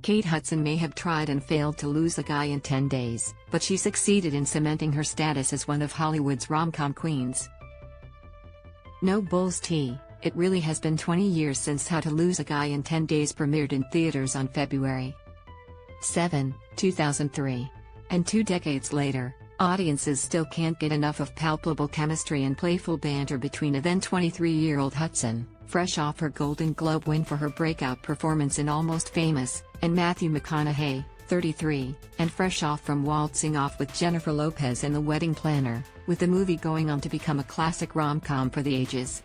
Kate Hudson may have tried and failed to lose a guy in 10 days, but she succeeded in cementing her status as one of Hollywood's rom-com queens. No bulls tea, it really has been 20 years since How to Lose a Guy in 10 Days premiered in theaters on February 7, 2003. And 2 decades later, audiences still can't get enough of palpable chemistry and playful banter between a then 23-year-old Hudson, fresh off her Golden Globe win for her breakout performance in Almost Famous, and Matthew McConaughey, 33, and fresh off from waltzing off with Jennifer Lopez in The Wedding Planner, with the movie going on to become a classic rom-com for the ages.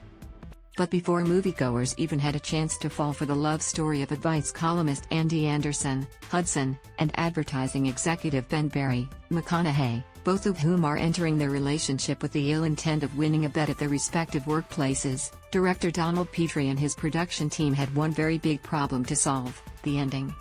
But before moviegoers even had a chance to fall for the love story of advice columnist Andy Anderson, Hudson, and advertising executive Ben Barry, McConaughey, both of whom are entering their relationship with the ill intent of winning a bet at their respective workplaces, director Donald Petrie and his production team had one very big problem to solve: the ending.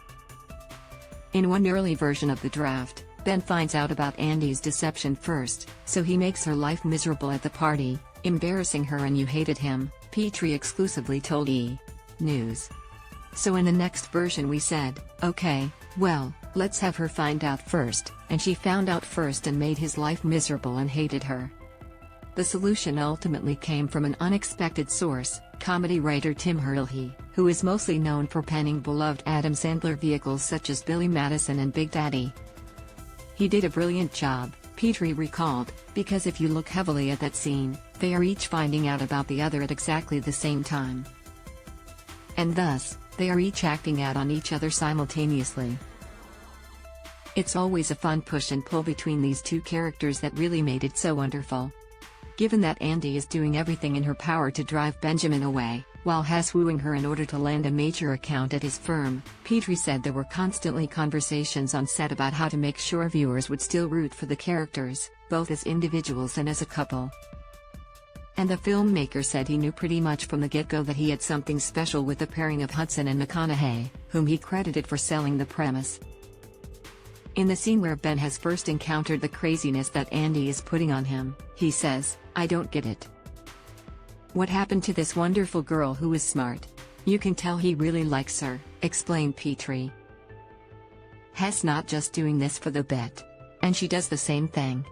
In one early version of the draft, Ben finds out about Andy's deception first, so he makes her life miserable at the party, embarrassing her, and you hated him, Petrie exclusively told E! News. So in the next version we said, okay, well, let's have her find out first, and she found out first and made his life miserable and hated her. The solution ultimately came from an unexpected source, comedy writer Tim Herlihy, who is mostly known for penning beloved Adam Sandler vehicles such as Billy Madison and Big Daddy. He did a brilliant job, Petrie recalled, because if you look heavily at that scene, they are each finding out about the other at exactly the same time. And thus, they are each acting out on each other simultaneously. It's always a fun push and pull between these two characters that really made it so wonderful. Given that Andy is doing everything in her power to drive Benjamin away, while wooing her in order to land a major account at his firm, Petrie said there were constantly conversations on set about how to make sure viewers would still root for the characters, both as individuals and as a couple. And the filmmaker said he knew pretty much from the get-go that he had something special with the pairing of Hudson and McConaughey, whom he credited for selling the premise. In the scene where Ben has first encountered the craziness that Andy is putting on him, he says, "I don't get it. What happened to this wonderful girl who is smart? You can tell he really likes her," explained Petrie. "Hess not just doing this for the bet. And she does the same thing.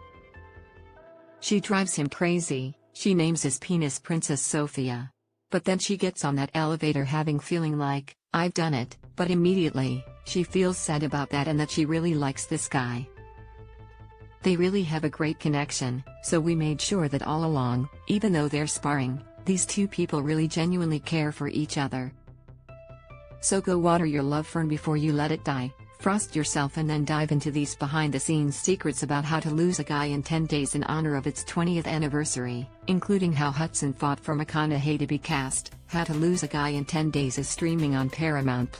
She drives him crazy. She names his penis Princess Sophia. But then she gets on that elevator feeling like, I've done it, but immediately, she feels sad about that and that she really likes this guy. They really have a great connection, so we made sure that all along, even though they're sparring, these two people really genuinely care for each other. So go water your love fern before you let it die, frost yourself, and then dive into these behind-the-scenes secrets about How to Lose a Guy in 10 Days in honor of its 20th anniversary, including how Hudson fought for McConaughey to be cast. How to Lose a Guy in 10 Days is streaming on Paramount+.